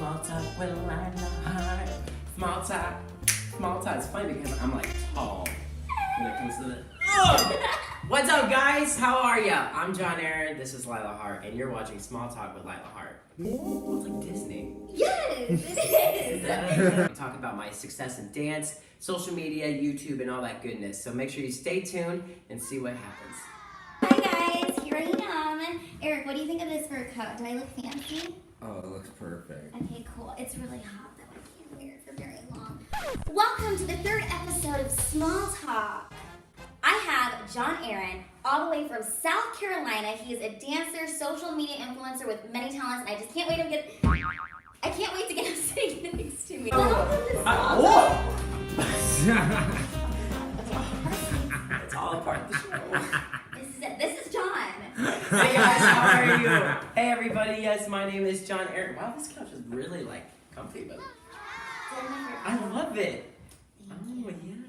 Small talk with Lila Hart. Small talk. Small talk. It's funny because I'm like tall when it comes to the. What's up, guys? How are ya? I'm John Aron. This is Lila Hart, and you're watching Small Talk with Lila Hart. It's like Disney. Yes, it is. I talk about my success in dance, social media, YouTube, and all that goodness. So make sure you stay tuned and see what happens. Hi guys, here I am. Eric, what do you think of this fur coat? Do I look fancy? Oh, it looks perfect. Okay, cool. It's really hot though. I can't wear it for very long. Welcome to the third episode of Small Talk. I have John Aron, all the way from South Carolina. He is a dancer, social media influencer with many talents, and I just can't wait to get. I can't wait to get him sitting next to me. It's all a part of the show. This is it. This is John. Hey guys, how are you? Hey everybody, yes, my name is John Aron. Wow, this couch is really like comfy, but I love it. Oh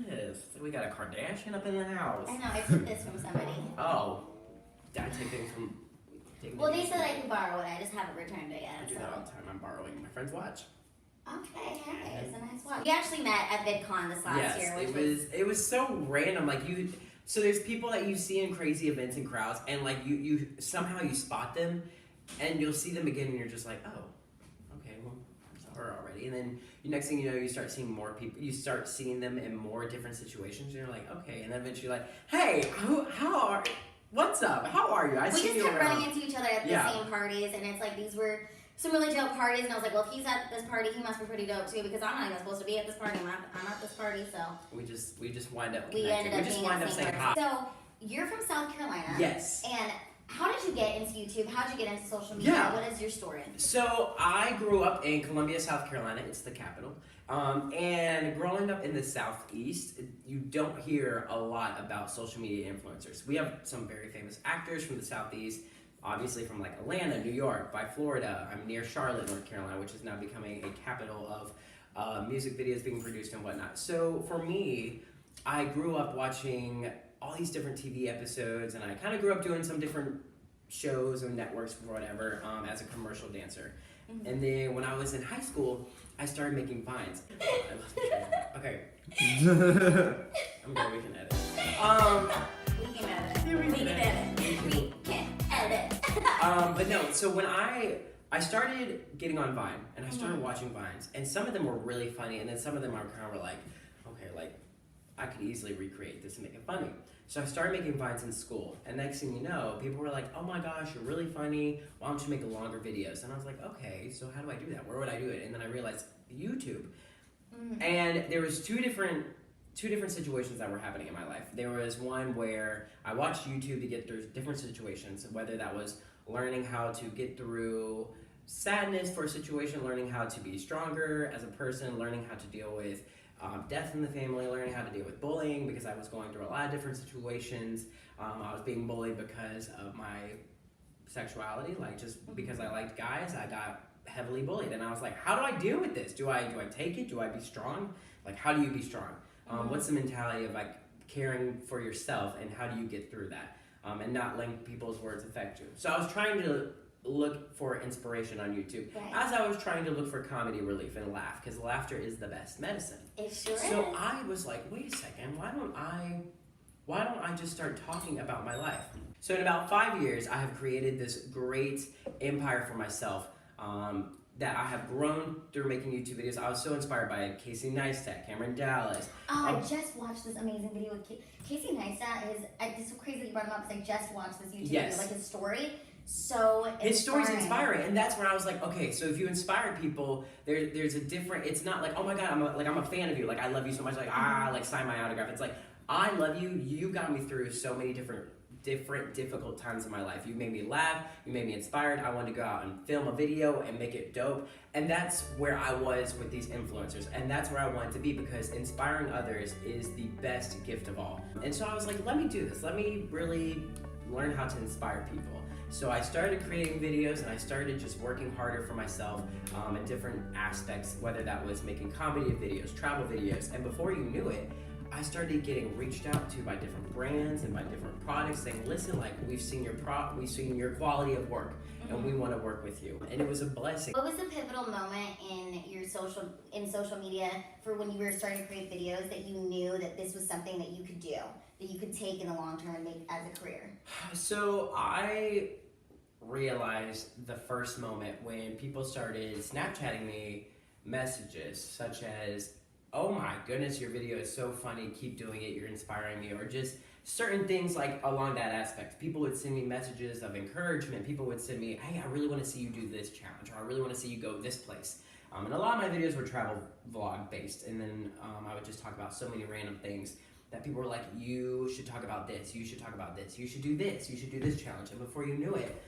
yes, we got a Kardashian up in the house. I know. I took this from somebody. Oh, did I take things from? Well, they said I could borrow it. I just haven't returned it yet. I do that all the time. I'm borrowing my friend's watch. Okay, hey, it's a nice watch. We actually met at VidCon this last year. Yes, it was so random. Like so there's people that you see in crazy events and crowds, and like you somehow you spot them, and you'll see them again, and you're just like, oh, okay, well, I saw her already. And then next thing you know, you start seeing more people. You start seeing them in more different situations, and you're like, okay. And then eventually, like, hey, what's up? How are you? We just kept running into each other at the same parties, and it's like these were some really dope parties, and I was like, well, if he's at this party, he must be pretty dope too, because I'm not even supposed to be at this party. I'm at this party, so we just wind up. We ended up being at the same hi. So you're from South Carolina. Yes. And how did you get into YouTube? How did you get into social media? Yeah. What is your story? So I grew up in Columbia, South Carolina. It's the capital. And growing up in the Southeast, you don't hear a lot about social media influencers. We have some very famous actors from the Southeast, obviously from like Atlanta, New York, by Florida. I'm near Charlotte, North Carolina, which is now becoming a capital of music videos being produced and whatnot. So for me, I grew up watching all these different TV episodes, and I kind of grew up doing some different shows and networks or whatever as a commercial dancer. Mm-hmm. And then when I was in high school, I started making vines. Okay. I'm glad we can edit. We can edit. We can edit. But no, so when I started getting on Vine, and I started watching Vines, and some of them were really funny, and then some of them are kind of like, okay, like, I could easily recreate this and make it funny. So I started making Vines in school, and next thing you know, people were like, oh my gosh, you're really funny, why don't you make longer videos? And I was like, okay, so how do I do that? Where would I do it? And then I realized YouTube. And there was two different situations that were happening in my life. There was one where I watched YouTube to get through different situations, whether that was learning how to get through sadness for a situation, learning how to be stronger as a person, learning how to deal with death in the family, learning how to deal with bullying, because I was going through a lot of different situations. I was being bullied because of my sexuality, like just because I liked guys, I got heavily bullied. And I was like, how do I deal with this? Do I take it? Do I be strong? Like, how do you be strong? What's the mentality of like caring for yourself, and how do you get through that? And not letting people's words affect you. So I was trying to look for inspiration on YouTube, as I was trying to look for comedy relief and laugh, because laughter is the best medicine. It sure is. So I was like, wait a second, why don't I just start talking about my life? So in about 5 years, I have created this great empire for myself that I have grown through making YouTube videos. I was so inspired by Casey Neistat, Cameron Dallas. I just watched this amazing video with Casey Neistat. It's so crazy that you brought him up, because I just watched this YouTube video, like his story. So inspiring. His story's inspiring, and that's when I was like, okay, so if you inspire people, there's a different. It's not like, oh my God, I'm a fan of you, like I love you so much, like like sign my autograph. It's like, I love you. You got me through so many different difficult times in my life. You made me laugh. You made me inspired. I wanted to go out and film a video and make it dope. And that's where I was with these influencers, and that's where I wanted to be, because inspiring others is the best gift of all. And so I was like, let me do this. Let me really learn how to inspire people. So I started creating videos, and I started just working harder for myself in different aspects, whether that was making comedy videos, travel videos, and before you knew it, I started getting reached out to by different brands and by different products saying, listen, like we've seen your quality of work, and we want to work with you. And it was a blessing. What was the pivotal moment in your social media for when you were starting to create videos that you knew that this was something that you could do, that you could take in the long term and make as a career? So I realized the first moment when people started Snapchatting me messages such as, "Oh my goodness, your video is so funny, keep doing it, you're inspiring me," or just certain things like along that aspect. People would send me messages of encouragement. People would send me, "Hey, I really want to see you do this challenge," or "I really want to see you go this place." And a lot of my videos were travel vlog based, and then I would just talk about so many random things that people were like, "You should talk about this, you should talk about this, you should do this, you should do this challenge." And before you knew it,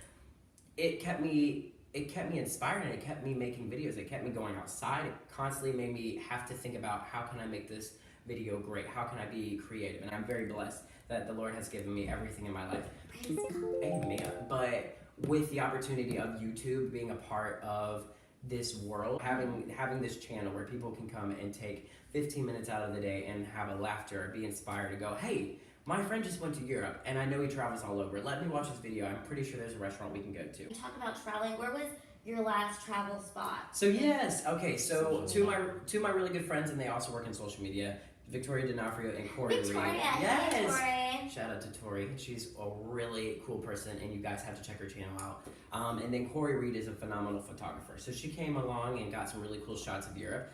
it kept me inspired, and it kept me making videos. It kept me going outside. It constantly made me have to think about, how can I make this video great? How can I be creative? And I'm very blessed that the Lord has given me everything in my life. Amen. But with the opportunity of YouTube being a part of this world, having this channel where people can come and take 15 minutes out of the day and have a laughter, be inspired to go, "Hey, my friend just went to Europe, and I know he travels all over. Let me watch this video. I'm pretty sure there's a restaurant we can go to." You talk about traveling. Where was your last travel spot? So yes, okay. So two of my really good friends, and they also work in social media, Victoria D'Onofrio and Corey Reed. Victoria, Yes. hey, Tori. Shout out to Tori. She's a really cool person, and you guys have to check her channel out. And then Corey Reed is a phenomenal photographer. So she came along and got some really cool shots of Europe.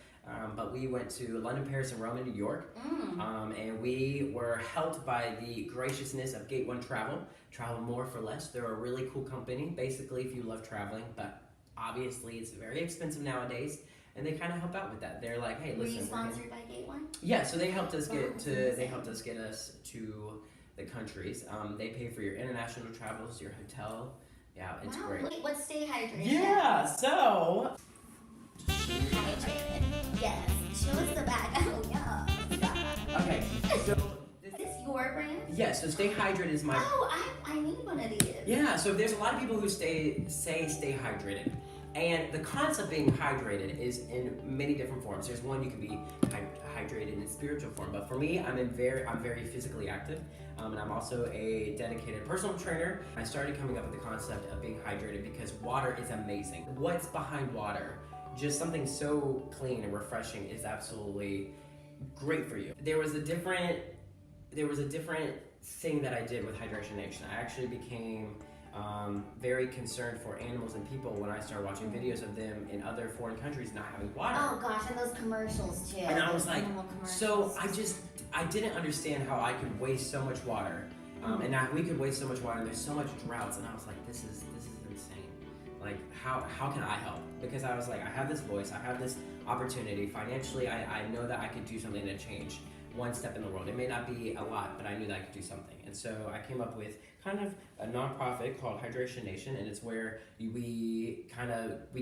But we went to London, Paris, and Rome, and New York. And we were helped by the graciousness of Gate One Travel. Travel more for less. They're a really cool company, basically, if you love traveling. But obviously, it's very expensive nowadays. And they kind of help out with that. They're like, "Hey, listen." Were you sponsored by Gate One? Yeah, so they helped us get us to the countries. They pay for your international travels, your hotel. Yeah, it's great. Wait, what's Stay Hydrated? Yeah, so Hydrated. Yes. Show us the back. Oh yeah. okay, so Is this your brand? yeah, so Stay Hydrated is my. Oh, I need one of these. Yeah, so there's a lot of people who say stay hydrated. And the concept being hydrated is in many different forms. There's one, you can be hydrated in spiritual form, but for me, I'm very physically active, and I'm also a dedicated personal trainer. I started coming up with the concept of being hydrated because water is amazing. What's behind water? Just something so clean and refreshing is absolutely great for you. There was a different thing that I did with Hydration Nation. I actually became very concerned for animals and people when I started watching videos of them in other foreign countries not having water. Oh gosh, and those commercials too. And I was like, so I didn't understand how I could waste so much water, and now we could waste so much water. And there's so much droughts, and I was like, this is insane. Like, how can I help? Because I was like, I have this voice, I have this opportunity. Financially, I know that I could do something to change one step in the world. It may not be a lot, but I knew that I could do something. And so I came up with kind of a nonprofit called Hydration Nation, and it's where we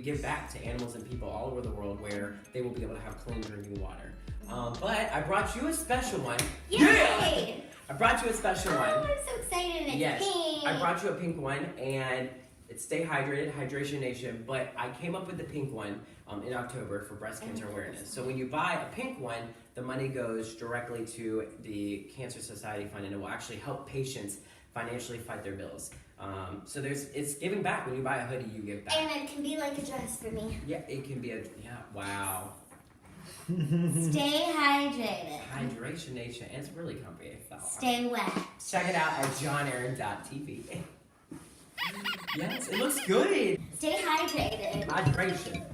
give back to animals and people all over the world where they will be able to have clean drinking water. But I brought you a special one. Yay! Yeah! I brought you a special one. Oh, I'm so excited, and it's pink. I brought you a pink one, and it's Stay Hydrated, Hydration Nation, but I came up with the pink one in October for breast cancer awareness. So when you buy a pink one, the money goes directly to the Cancer Society Fund, and it will actually help patients financially fight their bills. So it's giving back. When you buy a hoodie, you give back. And it can be like a dress for me. Yeah, it can be wow. Stay hydrated. Hydration Nation, it's really comfy. Stay wet. Check it out at johnaron.tv. Yes, it looks good. Stay hydrated. Hydration.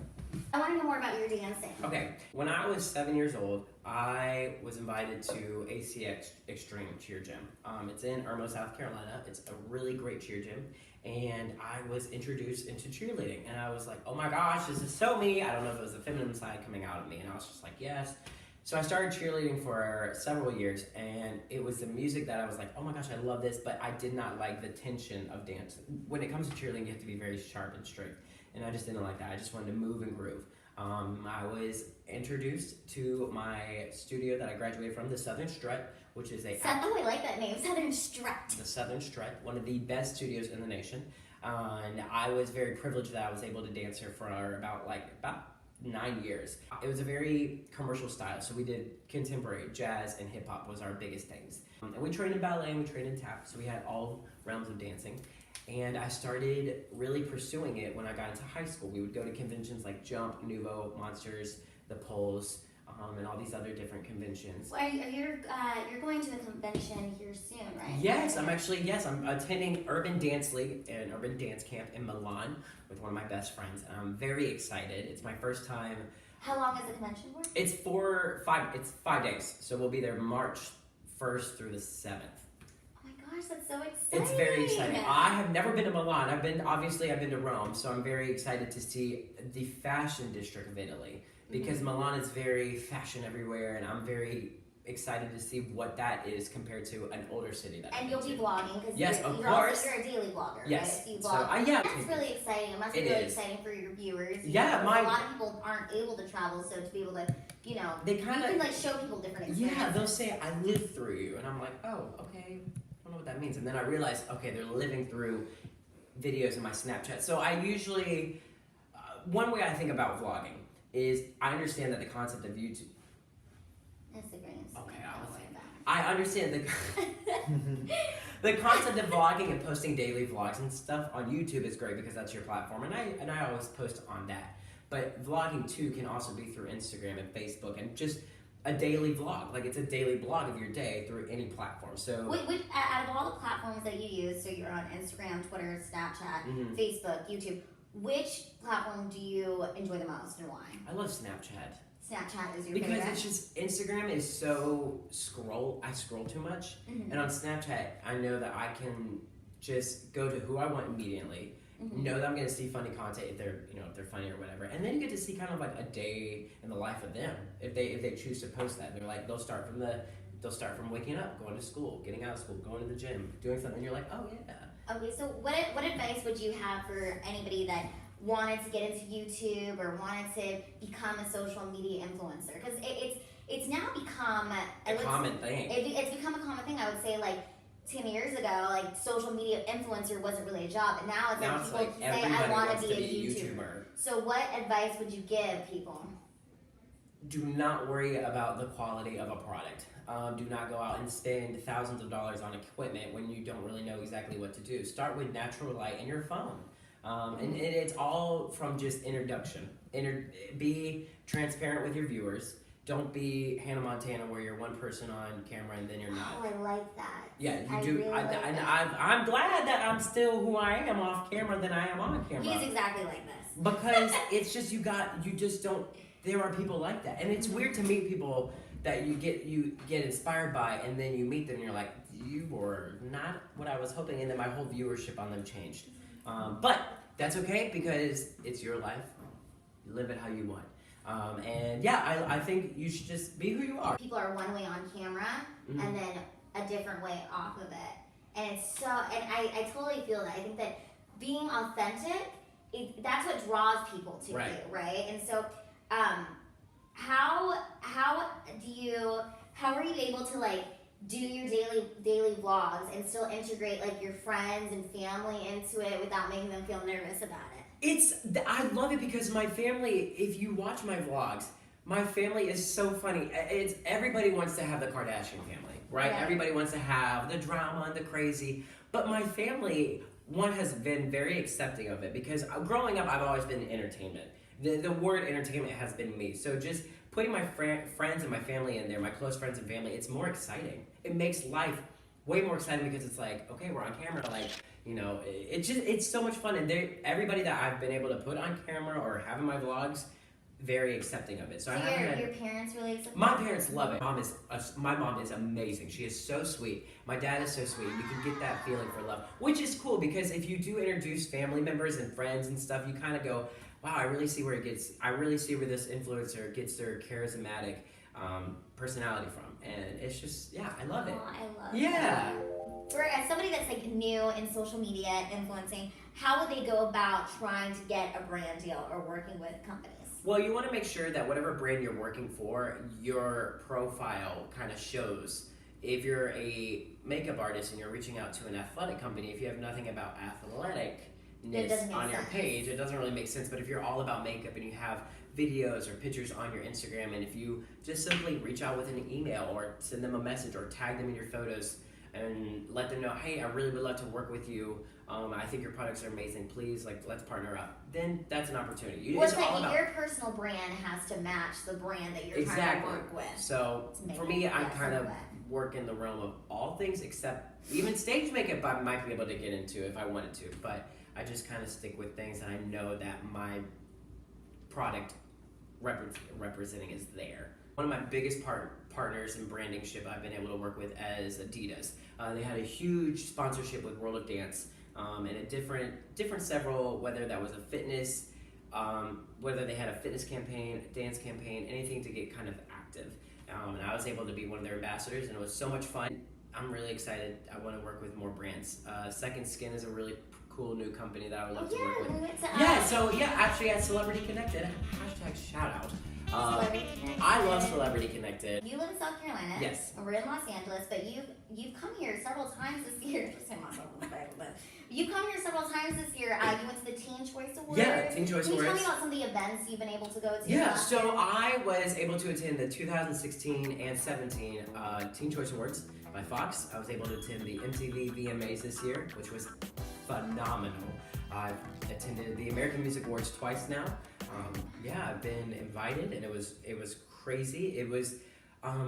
I want to know more about your dancing. Okay, when I was 7 years old, I was invited to ACX Extreme Cheer Gym. It's in Irmo, South Carolina. It's a really great cheer gym, and I was introduced into cheerleading, and I was like, oh my gosh, this is so me. I don't know if it was the feminine side coming out of me, and I was just like, yes. So I started cheerleading for several years, and it was the music that I was like, oh my gosh, I love this, but I did not like the tension of dance. When it comes to cheerleading, you have to be very sharp and straight, and I just didn't like that. I just wanted to move and groove. I was introduced to my studio that I graduated from, the Southern Strut, which is oh, I like that name, Southern Strut. The Southern Strut, one of the best studios in the nation. And I was very privileged that I was able to dance here for about 9 years. It was a very commercial style, so we did contemporary, jazz, and hip hop was our biggest things. And we trained in ballet and we trained in tap, so we had all realms of dancing. And I started really pursuing it when I got into high school. We would go to conventions like Jump, Nuvo, Monsters, The Pulse, and all these other different conventions. Well, you're going to a convention here soon, right? Yes, I'm attending Urban Dance League and Urban Dance Camp in Milan with one of my best friends, and I'm very excited. It's my first time. How long is the convention for? It's 5 days, so we'll be there March 1st through the 7th. Oh my gosh, that's so exciting! It's very exciting. I have never been to Milan. I've been to Rome, so I'm very excited to see the fashion district of Italy because Milan is very fashion everywhere, and I'm very excited to see what that is compared to an older city that. And you'll be vlogging because yes, you're a daily vlogger, yes. right? So you vlog. Yeah, that's really exciting. It must be really exciting for your viewers. Yeah, a lot of people aren't able to travel, so to be able to, they kind of you can like show people different experiences. Yeah, they'll say, "I lived through you," and I'm like, "Oh, okay." I don't know what that means, and then I realized, okay, they're living through videos in my Snapchat. So I usually, one way I think about vlogging is I understand that the concept of YouTube. That's the greatest. Okay, I understand the concept of vlogging and posting daily vlogs and stuff on YouTube is great because that's your platform, and I always post on that. But vlogging too can also be through Instagram and Facebook and just a daily vlog. Like it's a daily blog of your day through any platform. So out of all the platforms that you use, so you're on Instagram, Twitter, Snapchat, Facebook, YouTube, which platform do you enjoy the most and why? I love Snapchat. Snapchat is your because favorite? it's just Instagram is so I scroll too much, and on Snapchat I know that I can just go to who I want immediately. Know that I'm going to see funny content if they're funny or whatever, and then you get to see kind of like a day in the life of them if they choose to post that. They're like they'll start from waking up, going to school, getting out of school, going to the gym, doing something. And you're like, oh yeah. Okay, so what advice would you have for anybody that wanted to get into YouTube or wanted to become a social media influencer? Because it's now become a common thing. It's become a common thing. I would say like 10 years ago, like social media influencer wasn't really a job, and now it's like people say I want to be a YouTuber. So what advice would you give people? Do not worry about the quality of a product. Do not go out and spend thousands of dollars on equipment when you don't really know exactly what to do. Start with natural light and your phone. And it's all from just introduction. Be transparent with your viewers. Don't be Hannah Montana where you're one person on camera and then you're not. Oh, I like that. Yeah, you do. Really I'm glad that I'm still who I am off camera than I am on camera. He's exactly like this. Because it's just there are people like that. And it's weird to meet people that you get inspired by and then you meet them and you're like, you were not what I was hoping, and then my whole viewership on them changed. But that's okay because it's your life. You live it how you want. And yeah, I think you should just be who you are. People are one way on camera and then a different way off of it. And it's so, and I totally feel that. I think that being authentic, that's what draws people to you, right? And so, how are you able to like do your daily vlogs and still integrate like your friends and family into it without making them feel nervous about it? I love it because my family, if you watch my vlogs, my family is so funny. Everybody wants to have the Kardashian family, right? Yeah. Everybody wants to have the drama and the crazy. But my family, one, has been very accepting of it because growing up, I've always been entertainment. The word entertainment has been me. So just putting my friends and my family in there, my close friends and family, it's more exciting. It makes life way more exciting because it's like, okay, we're on camera, like, it's so much fun. And everybody that I've been able to put on camera or have in my vlogs, very accepting of it. So your parents really accept my parents love it. My mom is amazing. She is so sweet. My dad is so sweet. You can get that feeling for love, which is cool because if you do introduce family members and friends and stuff, you kind of go, wow, I really see where this influencer gets their charismatic personality from. And it's just, yeah, I love it. Oh, I love that. As somebody that's like new in social media influencing, how would they go about trying to get a brand deal or working with companies? Well, you want to make sure that whatever brand you're working for, your profile kind of shows. If you're a makeup artist and you're reaching out to an athletic company, if you have nothing about athleticness on your page, it doesn't really make sense. But if you're all about makeup and you have videos or pictures on your Instagram, and if you just simply reach out with an email or send them a message or tag them in your photos and let them know, hey, I really would love to work with you I think your products are amazing. Please, like, let's partner up. Then that's an opportunity. Well, It's all about your personal brand has to match the brand that you're trying to work with. So for me, I kind of work in the realm of all things except even stage makeup. I might be able to get into if I wanted to, but I just kind of stick with things that I know that my product representing is there. One of my biggest partners in branding ship I've been able to work with as Adidas. They had a huge sponsorship with World of Dance, and a different several, whether that was a fitness, whether they had a fitness campaign, dance campaign, anything to get kind of active. And I was able to be one of their ambassadors, and it was so much fun. I'm really excited. I want to work with more brands. Second Skin is a really cool new company that I would love to work with. Actually at Celebrity Connected. Hashtag shout out. Celebrity Connected. I love Celebrity Connected. You live in South Carolina. Yes. We're in Los Angeles, but you've come here several times this year. You've come here several times this year. You went to the Teen Choice Awards. Yeah, Teen Choice Awards. Can you tell me about some of the events you've been able to go to? Yeah, so I was able to attend the 2016 and 17 Teen Choice Awards by Fox. I was able to attend the MTV VMAs this year, which was phenomenal. I've attended the American Music Awards twice now. I've been invited, and it was crazy. It was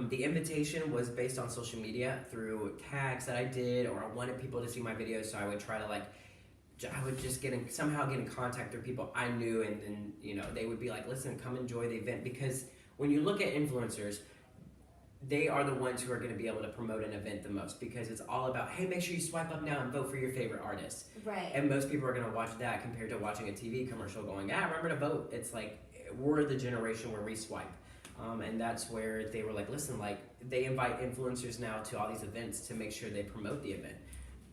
the invitation was based on social media through tags that I did, or I wanted people to see my videos, so I would try to I would just somehow get in contact with people I knew, and then they would be like, listen, come enjoy the event. Because when you look at influencers, they are the ones who are going to be able to promote an event the most, because it's all about, hey, make sure you swipe up now and vote for your favorite artist. Right. And most people are going to watch that compared to watching a TV commercial going, remember to vote. It's like, we're the generation where we swipe. And that's where they were like, listen, they invite influencers now to all these events to make sure they promote the event.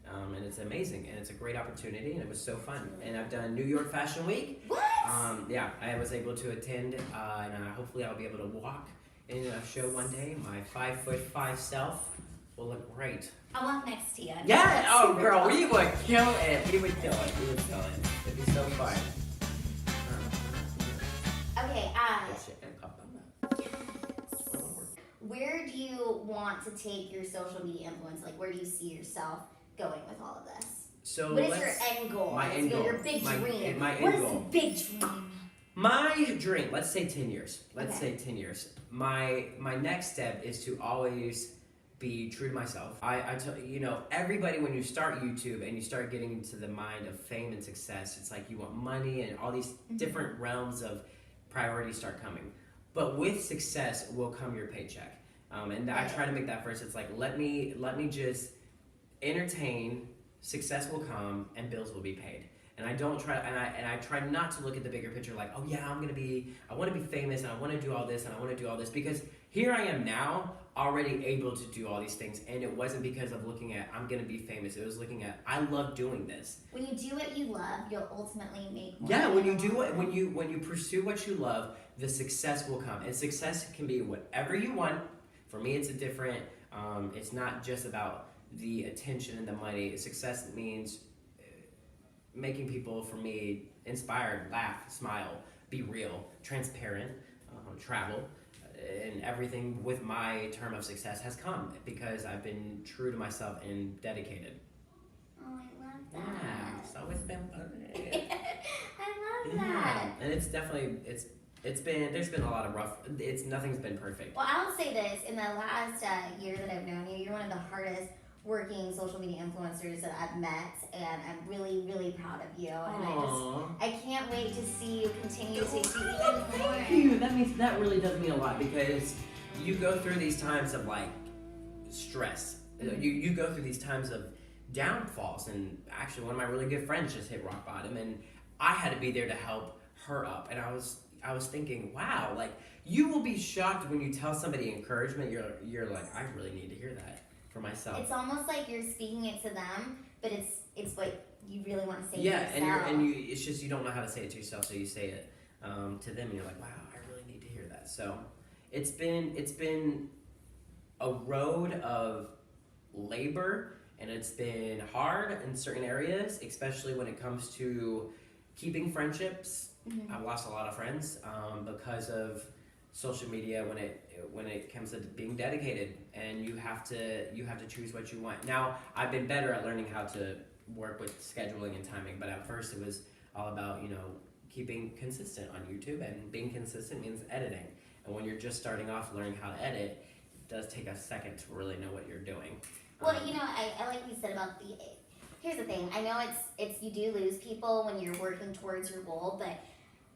And it's amazing, and it's a great opportunity, and it was so fun. And I've done New York Fashion Week. What? I was able to attend, and hopefully I'll be able to walk in a show one day. My 5'5" self will look great. I'll walk next to you. Yeah, oh girl, we would kill it. We would kill it. It'd be so fun. Okay, where do you want to take your social media influence? Where do you see yourself going with all of this? So what is your end goal? My end goal. Your big dream. My what end is goal. the big dream? My dream, let's say 10 years. Say 10 years. My next step is to always be true to myself. I tell everybody, when you start YouTube and you start getting into the mind of fame and success, it's like you want money, and all these different realms of priorities start coming. But with success will come your paycheck. And I try to make that first. It's like, let me just entertain, success will come, and bills will be paid. And I don't try, and I try not to look at the bigger picture, like, oh yeah, I want to be famous, and I want to do all this, and I want to do all this, because here I am now, already able to do all these things, and it wasn't because of looking at, I'm going to be famous. It was looking at, I love doing this. When you do what you love, you'll ultimately make more. Yeah, when you pursue what you love, the success will come, and success can be whatever you want. For me, it's it's not just about the attention and the money. Success means making people, for me, inspired, laugh, smile, be real, transparent, travel, and everything with my term of success has come because I've been true to myself and dedicated. Oh, I love that. Yeah, so it's been fun. I love that. And it's definitely, there's been a lot of nothing's been perfect. Well, I'll say this, in the last year that I've known you, you're one of the hardest working social media influencers that I've met, and I'm really, really proud of you. And I can't wait to see you continue to succeed even more. Thank you. That really does mean a lot, because you go through these times of stress. You go through these times of downfalls, and actually one of my really good friends just hit rock bottom, and I had to be there to help her up. And I was thinking, wow, you will be shocked when you tell somebody encouragement. You're like, I really need to hear that for myself. It's almost like you're speaking it to them, but it's what you really want to say to yourself. It's just you don't know how to say it to yourself, so you say it to them, and you're like, wow, I really need to hear that. So it's been a road of labor, and it's been hard in certain areas, especially when it comes to keeping friendships. Mm-hmm. I've lost a lot of friends because of social media when it comes to being dedicated, and you have to choose what you want. Now I've been better at learning how to work with scheduling and timing. But at first, it was all about keeping consistent on YouTube, and being consistent means editing. And when you're just starting off learning how to edit, it does take a second to really know what you're doing. Well, I like what you said about here's the thing. I know it's you do lose people when you're working towards your goal, but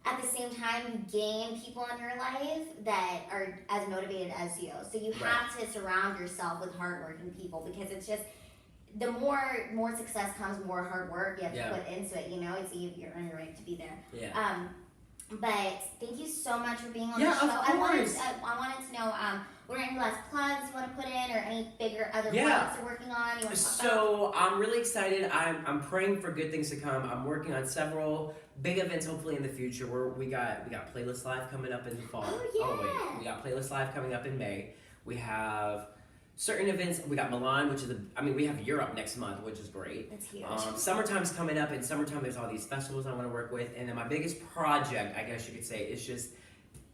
at the same time, you gain people in your life that are as motivated as you. So you have to surround yourself with hardworking people, because it's just the more success comes, more hard work you have to put into it. It's you earn your right to be there. Yeah. But thank you so much for being on the show. Of course. I wanted to know, were there any last plugs you want to put in, or any bigger other projects you're working on? You want to talk So I'm really excited. I'm praying for good things to come. I'm working on several big events, hopefully in the future. We got Playlist Live coming up in the fall. Oh yeah. We got Playlist Live coming up in May. We have certain events. We got Milan, which is we have Europe next month, which is great. That's huge. Summertime's coming up, and summertime there's all these festivals I want to work with. And then my biggest project, I guess you could say, is just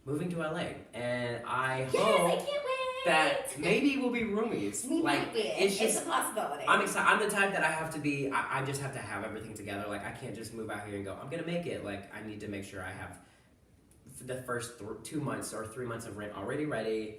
moving to LA. And I hope I can't wait. that maybe we'll be roomies. We might be. It's a possibility. I'm excited. I'm the type that I have to be. I just have to have everything together. Like, I can't just move out here and go, I'm gonna make it. Like, I need to make sure I have the first 2 months or 3 months of rent already ready.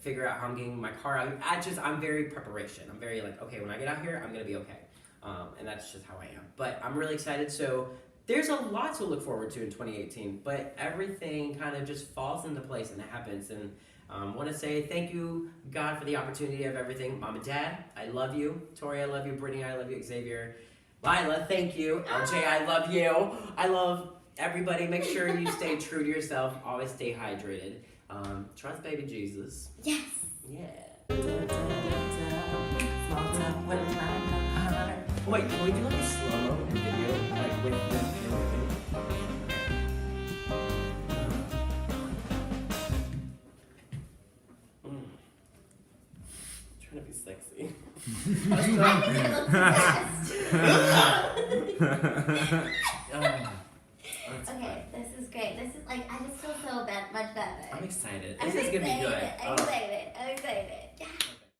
Figure out how I'm getting my car out. I'm very preparation. I'm very like, okay, when I get out here, I'm gonna be okay. And that's just how I am. But I'm really excited. So there's a lot to look forward to in 2018. But everything kind of just falls into place and happens. And want to say thank you, God, for the opportunity of everything. Mom and Dad, I love you. Tori, I love you. Brittany, I love you. Xavier, Lila, thank you. LJ, I love you. I love everybody. Make sure you stay true to yourself. Always stay hydrated. Trust baby Jesus. Yes. Yeah. Wait, can we do like a slow-mo video? Like with Trying to be sexy. I think it looks best. Okay, this is great. This is I just feel so much better. I'm excited. This is gonna be good. I'm excited.